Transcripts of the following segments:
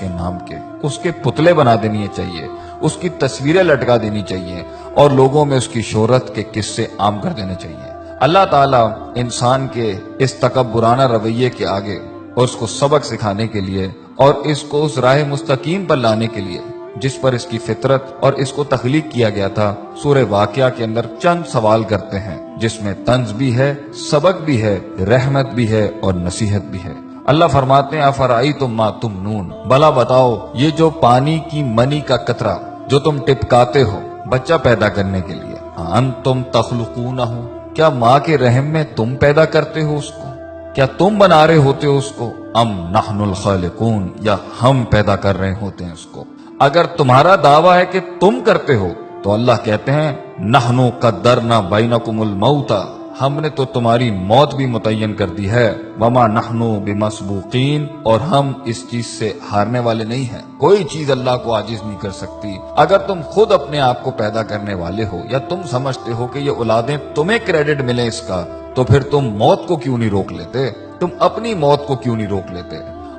کے نام کے، اس کے پتلے بنا دینی چاہیے، اس کی تصویریں لٹکا دینی چاہیے اور لوگوں میں اس کی شہرت کے قصے عام کر دینے چاہیے۔ اللہ تعالیٰ انسان کے اس تکبرانہ رویے کے آگے اور اس کو سبق سکھانے کے لیے اور اس کو اس راہ مستقیم پر لانے کے لیے جس پر اس کی فطرت اور اس کو تخلیق کیا گیا تھا، سورہ واقعہ کے اندر چند سوال کرتے ہیں جس میں طنز بھی ہے، سبق بھی ہے، رحمت بھی ہے اور نصیحت بھی ہے۔ اللہ فرماتے ہیں افرأیتم ما تمنون، بھلا بتاؤ یہ جو پانی کی منی کا قطرہ جو تم ٹپکاتے ہو بچہ پیدا کرنے کے لیے، انتم تخلقونہ، کیا ماں کے رحم میں تم پیدا کرتے ہو اس کو؟ کیا تم بنا رہے ہوتے ہو اس کو؟ ام نحن الخالقون، یا ہم پیدا کر رہے ہوتے ہیں اس کو؟ اگر تمہارا دعویٰ ہے کہ تم کرتے ہو تو اللہ کہتے ہیں نحن قدرنا بینکم الموت، ہم نے تو تمہاری موت بھی متعین کر دی ہے، وما نحن بمسبوقین، اور ہم اس چیز سے ہارنے والے نہیں ہیں، کوئی چیز اللہ کو عاجز نہیں کر سکتی۔ اگر تم خود اپنے آپ کو پیدا کرنے والے ہو یا تم سمجھتے ہو کہ یہ اولادیں تمہیں کریڈٹ ملے اس کا، تو پھر تم موت کو کیوں نہیں روک لیتے؟ تم اپنی موت کو کیوں نہیں روک لیتے؟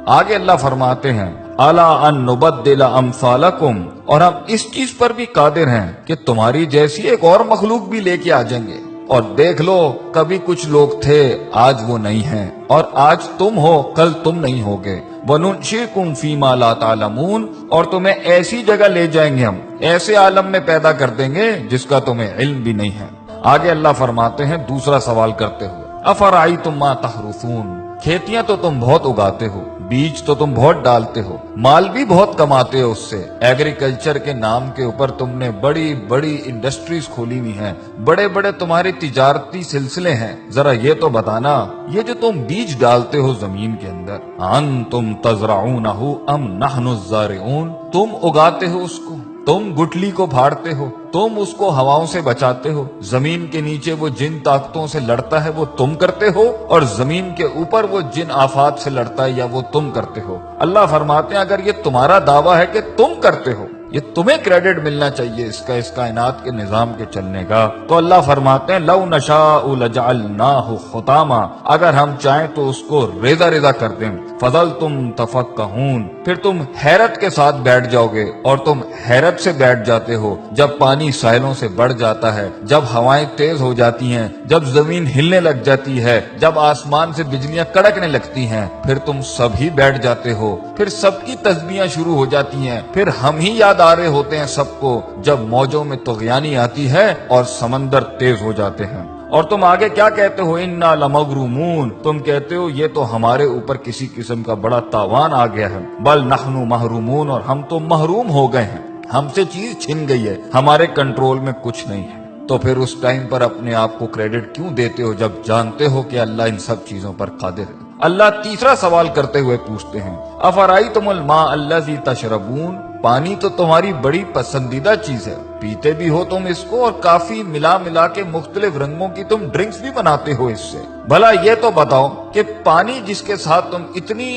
آگے اللہ فرماتے ہیں الا ان نبدل امثالکم، اور ہم اس چیز پر بھی قادر ہیں کہ تمہاری جیسی ایک اور مخلوق بھی لے کے آ جائیں گے، اور دیکھ لو کبھی کچھ لوگ تھے آج وہ نہیں ہیں، اور آج تم ہو کل تم نہیں ہوگے، وَنُنْشِئْكُمْ فِي مَا لَا تَعْلَمُونَ، اور تمہیں ایسی جگہ لے جائیں گے، ہم ایسے عالم میں پیدا کر دیں گے جس کا تمہیں علم بھی نہیں ہے۔ آگے اللہ فرماتے ہیں دوسرا سوال کرتے ہوئے افرأیتم ما تحرثون، کھیتیاں تو تم بہت اگاتے ہو، بیج تو تم بہت ڈالتے ہو، مال بھی بہت کماتے ہو اس سے، ایگریکلچر کے نام کے اوپر تم نے بڑی بڑی انڈسٹریز کھولی ہوئی ہیں، بڑے بڑے تمہارے تجارتی سلسلے ہیں، ذرا یہ تو بتانا یہ جو تم بیج ڈالتے ہو زمین کے اندر، انتم تزرعونہ ام نحن الزارعون، تم اگاتے ہو اس کو، تم گٹلی کو پھاڑتے ہو، تم اس کو ہواؤں سے بچاتے ہو، زمین کے نیچے وہ جن طاقتوں سے لڑتا ہے وہ تم کرتے ہو، اور زمین کے اوپر وہ جن آفات سے لڑتا ہے یا وہ تم کرتے ہو۔ اللہ فرماتے ہیں اگر یہ تمہارا دعویٰ ہے کہ تم کرتے ہو، یہ تمہیں کریڈٹ ملنا چاہیے اس کائنات کے نظام کے چلنے کا، تو اللہ فرماتے ہیں لو نشاء لجعلناہ حطاما، اگر ہم چاہیں تو اس کو ریزہ ریزہ کر دیں، فظلتم تفکہون، پھر تم حیرت کے ساتھ بیٹھ جاؤ گے، اور تم حیرت سے بیٹھ جاتے ہو جب پانی ساحلوں سے بڑھ جاتا ہے، جب ہوائیں تیز ہو جاتی ہیں، جب زمین ہلنے لگ جاتی ہے، جب آسمان سے بجلیاں کڑکنے لگتی ہیں، پھر تم سب ہی بیٹھ جاتے ہو، پھر سب کی تسبیحاں شروع ہو جاتی ہیں، پھر ہم ہی یاد آ رہے ہوتے ہیں سب کو جب موجوں میں طغیانی آتی ہے اور سمندر تیز ہو جاتے ہیں۔ اور تم آگے کیا کہتے ہو انا لمغرومون، تم کہتے ہو یہ تو ہمارے اوپر کسی قسم کا بڑا تاوان آ گیا ہے، بل نحن محرومون، اور ہم تو محروم ہو گئے ہیں، ہم سے چیز چھن گئی ہے، ہمارے کنٹرول میں کچھ نہیں ہے۔ تو پھر اس ٹائم پر اپنے آپ کو کریڈٹ کیوں دیتے ہو جب جانتے ہو کہ اللہ ان سب چیزوں پر قادر ہے؟ اللہ تیسرا سوال کرتے ہوئے پوچھتے ہیں افرأیتم الماء الذی تشربون، پانی تو تمہاری بڑی پسندیدہ چیز ہے، پیتے بھی ہو تم اس کو، اور کافی ملا ملا کے مختلف رنگوں کی تم ڈرنکس بھی بناتے ہو اس سے، بھلا یہ تو بتاؤ کہ پانی جس کے ساتھ تم اتنی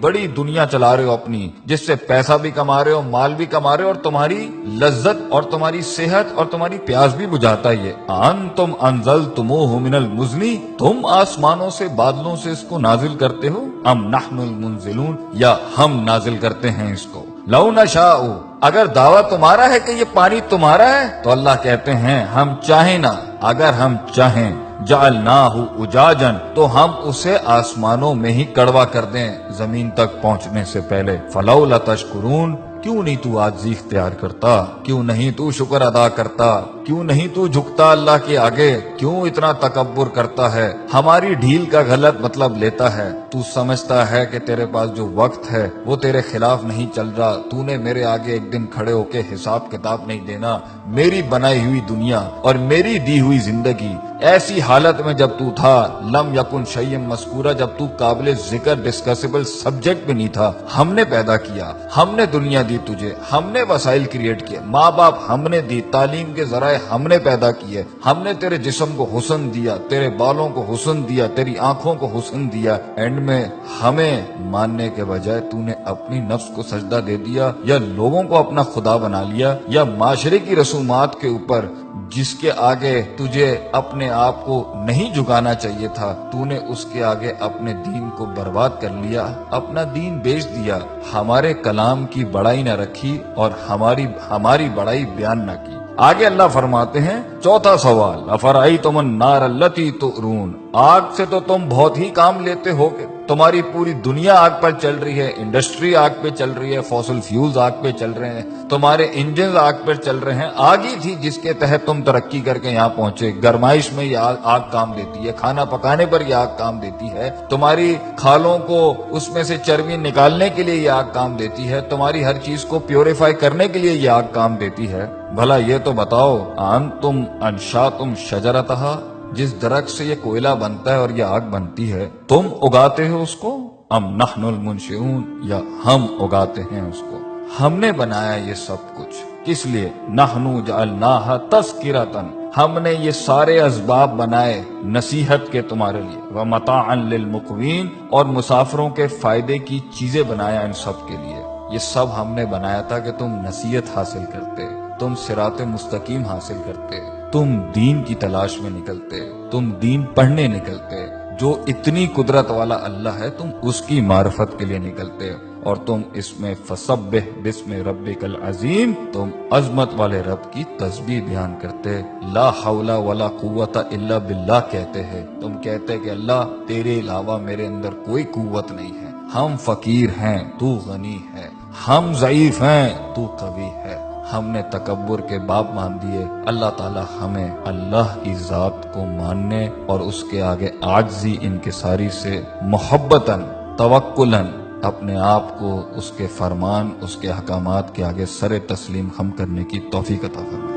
بڑی دنیا چلا رہے ہو اپنی، جس سے پیسہ بھی کما رہے ہو، مال بھی کما رہے ہو، اور تمہاری لذت اور تمہاری صحت اور تمہاری پیاس بھی بجھاتا ہے، انتم انزلتموہ من المزن، تم آسمانوں سے بادلوں سے اس کو نازل کرتے ہو، ام نحن المنزلون، یا ہم نازل کرتے ہیں اس کو۔ لو نشاء، اگر دعویٰ تمہارا ہے کہ یہ پانی تمہارا ہے تو اللہ کہتے ہیں ہم چاہیں نا، اگر ہم چاہیں جعلناہ اجاجا، تو ہم اسے آسمانوں میں ہی کڑوا کر دیں زمین تک پہنچنے سے پہلے، فلولا تشکرون، کیوں نہیں تو عاجزی اختیار کرتا، کیوں نہیں تو شکر ادا کرتا، کیوں نہیں تو جھکتا اللہ کے آگے، کیوں اتنا تکبر کرتا ہے، ہماری ڈھیل کا غلط مطلب لیتا ہے، تو سمجھتا ہے کہ تیرے پاس جو وقت ہے وہ تیرے خلاف نہیں چل رہا، تو نے میرے آگے ایک دن کھڑے ہو کے حساب کتاب نہیں دینا، میری بنائی ہوئی دنیا اور میری دی ہوئی زندگی ایسی حالت میں جب تو تھا، لم یکن شیئا مذکورا، جب تو قابل ذکر ڈسکسیبل سبجیکٹ بھی نہیں تھا، ہم نے پیدا کیا، ہم نے دنیا دی تجھے، ہم نے وسائل کریٹ کیے، ماں باپ ہم نے دی، تعلیم کے ذرائع ہم نے پیدا کیے، ہم نے تیرے جسم کو حسن دیا، تیرے بالوں کو حسن دیا، تیری آنکھوں کو حسن دیا، اینڈ میں ہمیں ماننے کے بجائے تو نے اپنی نفس کو سجدہ دے دیا، یا لوگوں کو اپنا خدا بنا لیا، یا معاشرے کی رسومات کے اوپر جس کے آگے تجھے اپنے آپ کو نہیں جھکانا چاہیے تھا، تو نے اس کے آگے اپنے دین کو برباد کر لیا، اپنا دین بیچ دیا، ہمارے کلام کی بڑائی نہ رکھی اور ہماری بڑائی بیان نہ کی۔ آگے اللہ فرماتے ہیں چوتھا سوال، افرأیتم النار التی تؤرون، آگ سے تو تم بہت ہی کام لیتے ہو گے، تمہاری پوری دنیا آگ پر چل رہی ہے، انڈسٹری آگ پہ چل رہی ہے، فوسل فیولز آگ پہ چل رہے ہیں، تمہارے انجنز آگ پر چل رہے ہیں، آگ ہی تھی جس کے تحت تم ترقی کر کے یہاں پہنچے، گرمائش میں یہ آگ کام دیتی ہے، کھانا پکانے پر یہ آگ کام دیتی ہے، تمہاری کھالوں کو اس میں سے چربی نکالنے کے لیے یہ آگ کام دیتی ہے، تمہاری ہر چیز کو پیوریفائی کرنے کے لیے یہ آگ کام دیتی ہے۔ بھلا یہ تو بتاؤ، انتم انشاتم شجرتہا، جس درخت سے یہ کوئلہ بنتا ہے اور یہ آگ بنتی ہے، تم اگاتے ہو اس کو، ام نحن المنشئون، یا ہم اگاتے ہیں اس کو، ہم نے بنایا یہ سب کچھ، کس لیے؟ نحن جعلناها تذکرۃ، ہم نے یہ سارے اسباب بنائے نصیحت کے تمہارے لیے، ومتاعا للمقوین، اور مسافروں کے فائدے کی چیزیں بنایا ان سب کے لیے، یہ سب ہم نے بنایا تھا کہ تم نصیحت حاصل کرتے، تم صراط مستقیم حاصل کرتے، تم دین کی تلاش میں نکلتے، تم دین پڑھنے نکلتے، جو اتنی قدرت والا اللہ ہے تم اس کی معرفت کے لیے نکلتے، اور تم اس میں فسبح بسم ربک العظیم، تم عظمت والے رب کی تسبیح بیان کرتے، لا حول ولا قوت الا باللہ کہتے ہیں، تم کہتے کہ اللہ تیرے علاوہ میرے اندر کوئی قوت نہیں ہے، ہم فقیر ہیں تو غنی ہے، ہم ضعیف ہیں تو قوی ہے، ہم نے تکبر کے باب مان دیے، اللہ تعالی ہمیں اللہ کی ذات کو ماننے اور اس کے آگے عاجزی انکساری سے محبتاً توکلاً اپنے آپ کو اس کے فرمان، اس کے احکامات کے آگے سر تسلیم خم کرنے کی توفیق عطا فرمائے۔